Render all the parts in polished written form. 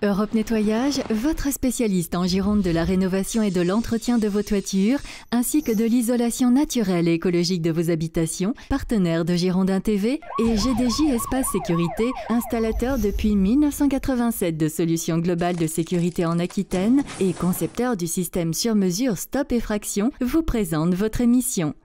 Europe Nettoyage, votre spécialiste en Gironde de la rénovation et de l'entretien de vos toitures, ainsi que de l'isolation naturelle et écologique de vos habitations, partenaire de Girondin TV et GDJ Espace Sécurité, installateur depuis 1987 de solutions globales de sécurité en Aquitaine et concepteur du système sur mesure Stop Effraction, vous présente votre émission.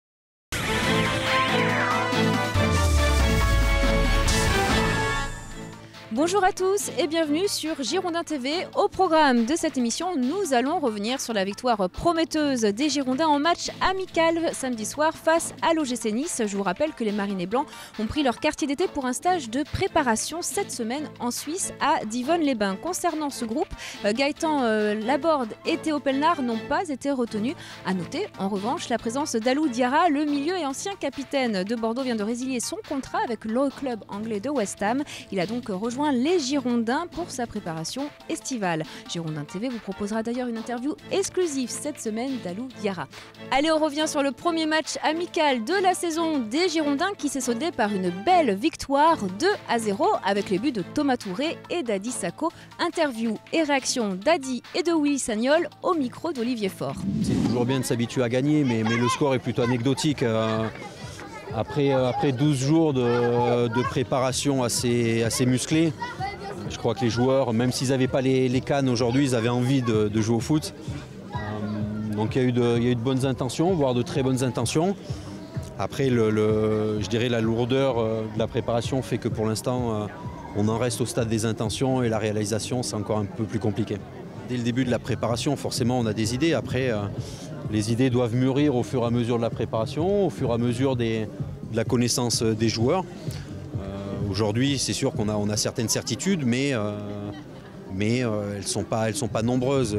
Bonjour à tous et bienvenue sur Girondin TV. Au programme de cette émission, nous allons revenir sur la victoire prometteuse des Girondins en match amical samedi soir face à l'OGC Nice. Je vous rappelle que les Marinés Blancs ont pris leur quartier d'été pour un stage de préparation cette semaine en Suisse à Divonne-les-Bains. Concernant ce groupe, Gaëtan Laborde et Théo Pelnard n'ont pas été retenus. À noter en revanche la présence d'Alou Diarra, le milieu et ancien capitaine de Bordeaux vient de résilier son contrat avec le club anglais de West Ham. Il a donc rejoint les Girondins pour sa préparation estivale. Girondin TV vous proposera d'ailleurs une interview exclusive cette semaine d'Alou Diarra. Allez, on revient sur le premier match amical de la saison des Girondins qui s'est soldé par une belle victoire 2-0 avec les buts de Thomas Touré et d'Adi Sacco. Interview et réaction d'Adi et de Willy Sagnol au micro d'Olivier Faure. C'est toujours bien de s'habituer à gagner, mais le score est plutôt anecdotique. Après 12 jours de préparation assez musclée, je crois que les joueurs, même s'ils n'avaient pas les cannes aujourd'hui, ils avaient envie de jouer au foot. Donc il y a eu de bonnes intentions, voire de très bonnes intentions. Après, je dirais la lourdeur de la préparation fait que pour l'instant, on en reste au stade des intentions et la réalisation, c'est encore un peu plus compliqué. Dès le début de la préparation, forcément, on a des idées. Après, les idées doivent mûrir au fur et à mesure de la préparation, au fur et à mesure de la connaissance des joueurs. Aujourd'hui, c'est sûr qu'on a certaines certitudes, mais elles sont pas nombreuses.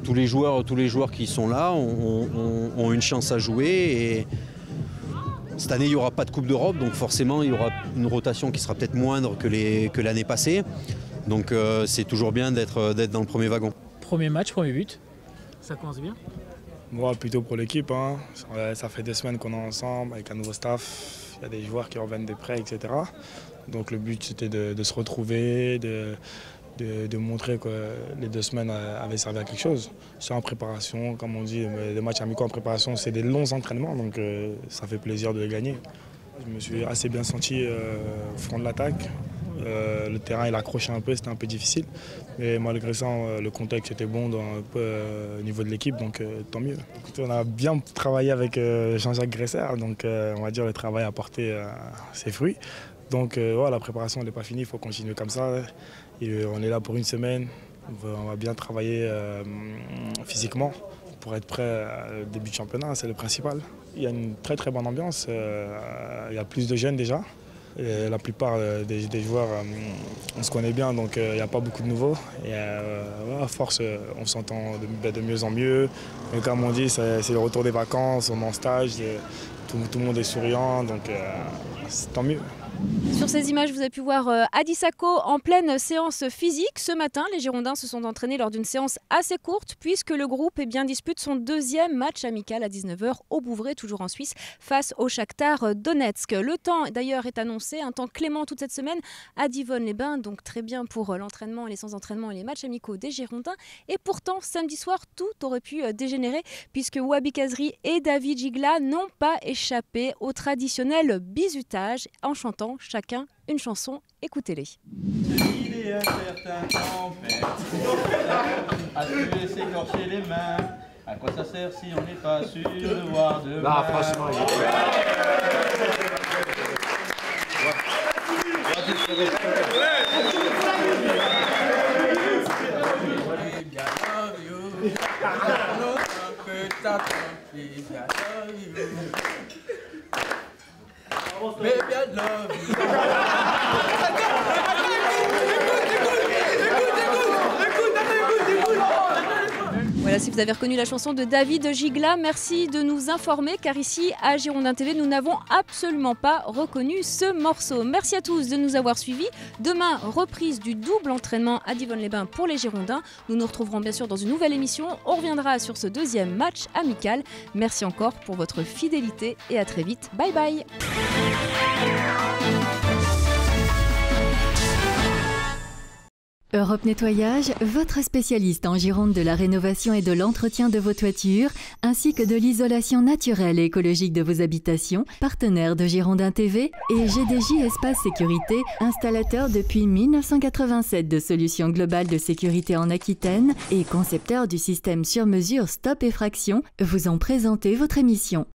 Tous les joueurs qui sont là ont une chance à jouer. Et cette année, il n'y aura pas de Coupe d'Europe, donc forcément, il y aura une rotation qui sera peut-être moindre que l'année passée. Donc c'est toujours bien d'être dans le premier wagon. Premier match, premier but, ça commence bien? Moi, plutôt pour l'équipe. Hein. Ça fait 2 semaines qu'on est ensemble avec un nouveau staff. Il y a des joueurs qui reviennent des prêts, etc. Donc le but, c'était de se retrouver, de montrer que les 2 semaines avaient servi à quelque chose. C'est en préparation, comme on dit, les matchs amicaux en préparation, c'est des longs entraînements, donc ça fait plaisir de les gagner. Je me suis assez bien senti au front de l'attaque. Le terrain il accrochait un peu, c'était un peu difficile. Mais malgré ça, le contexte était bon au niveau de l'équipe, donc tant mieux. On a bien travaillé avec Jean-Jacques Gresser, donc on va dire le travail a porté ses fruits. Donc la préparation n'est pas finie, il faut continuer comme ça. Et, on est là pour 1 semaine, on va bien travailler physiquement pour être prêt au début de championnat, c'est le principal. Il y a une très très bonne ambiance, il y a plus de jeunes déjà. Et la plupart des joueurs, on se connaît bien, donc il n'y a pas beaucoup de nouveaux. Et à force, on s'entend de mieux en mieux. Et comme on dit, c'est le retour des vacances, on est en stage, tout le monde est souriant, donc c'est tant mieux. Sur ces images, vous avez pu voir Adi Sacco en pleine séance physique. Ce matin, les Girondins se sont entraînés lors d'une séance assez courte puisque le groupe dispute son 2e match amical à 19h au Bouvray, toujours en Suisse, face au Shakhtar Donetsk. Le temps d'ailleurs est annoncé, un temps clément toute cette semaine à Divonne-les-Bains, donc très bien pour l'entraînement, les séances-entraînement et les matchs amicaux des Girondins. Et pourtant, samedi soir, tout aurait pu dégénérer puisque Wabi Kazri et David Gigla n'ont pas échappé au traditionnel bizutage en chantant chacun une chanson, écoutez-les. Il est un certain tempête, à tuer, s'écorcher les mains. À quoi ça sert si on n'est pas sûr de voir demain? Non, franchement, Baby, I love you. Voilà, si vous avez reconnu la chanson de David Gigla, merci de nous informer car ici à Girondin TV, nous n'avons absolument pas reconnu ce morceau. Merci à tous de nous avoir suivis. Demain, reprise du double entraînement à Divonne-les-Bains pour les Girondins. Nous nous retrouverons bien sûr dans une nouvelle émission. On reviendra sur ce 2e match amical. Merci encore pour votre fidélité et à très vite. Bye bye. Europe Nettoyage, votre spécialiste en Gironde de la rénovation et de l'entretien de vos toitures, ainsi que de l'isolation naturelle et écologique de vos habitations, partenaire de Girondin TV, et GDJ Espace Sécurité, installateur depuis 1987 de solutions globales de sécurité en Aquitaine et concepteur du système sur mesure Stop Effraction, vous ont présenté votre émission.